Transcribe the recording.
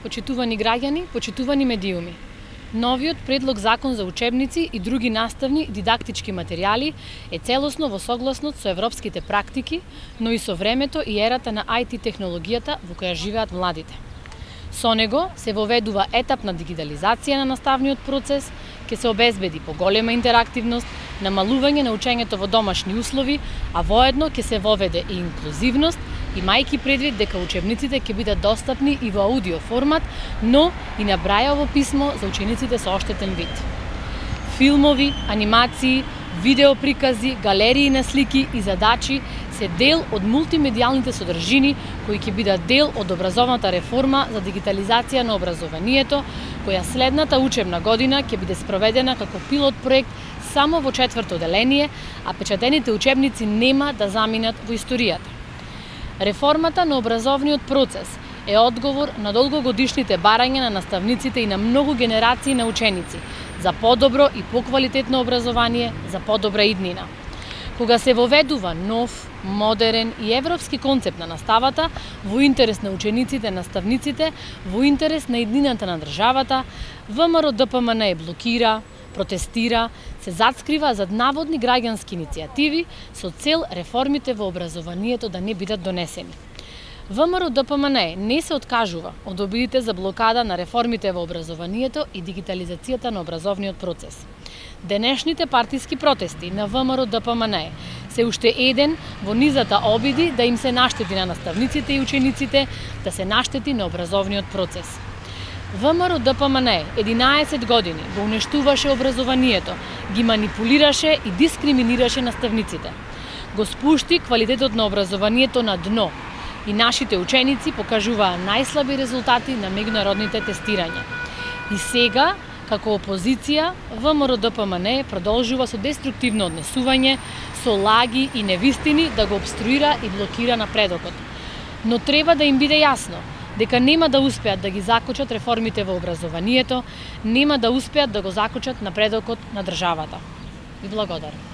почитувани граѓани, почитувани медиуми. Новиот предлог закон за учебници и други наставни и дидактички материјали е целосно во согласност со европските практики, но и со времето и ерата на IT технологијата во која живеат младите. Со него се воведува етап на дигитализација на наставниот процес, ќе се обезбеди поголема интерактивност, намалување на учењето во домашни услови, а воедно ќе се воведе и инклузивност, имајќи предвид дека учебниците ќе бидат достапни и во аудио формат, но и на брајово писмо за учениците со оштетен вид. Филмови, анимации, видеоприкази, галерии на слики и задачи се дел од мултимедијалните содржини кои ќе бидат дел од образовната реформа за дигитализација на образованието, која следната учебна година ќе биде спроведена како пилот проект само во 4-то оделение, а печатените учебници нема да заминат во историјата. Реформата на образовниот процес е одговор на долгогодишните барања на наставниците и на многу генерации на ученици за подобро и поквалитетно образование, за подобра иднина. Кога се воведува нов, модерен и европски концепт на наставата во интерес на учениците, наставниците, во интерес на иднината на државата, ВМРО ДПМН блокира, протестира, се затскрива зад наводни граѓански иницијативи со цел реформите во образованието да не бидат донесени. ВМРО ДПМН не се откажува од обидите за блокада на реформите во образованието и дигитализацијата на образовниот процес. Денешните партиски протести на ВМРО ДПМН се уште еден во низата обиди да им се наштети на наставниците и учениците, да се наштети на образовниот процес. ВМРО ДПМН 11 години го уништуваше образованието, ги манипулираше и дискриминираше наставниците. Го спушти квалитетот на образованието на дно и нашите ученици покажуваа најслаби резултати на меѓународните тестирања. И сега, како опозиција, ВМРО ДПМН продолжува со деструктивно однесување, со лаги и невистини да го обструира и блокира напредокот. Но треба да им биде јасно дека нема да успеат да ги закочат реформите во образованието, нема да успеат да го закочат напредокот на државата. И благодарам.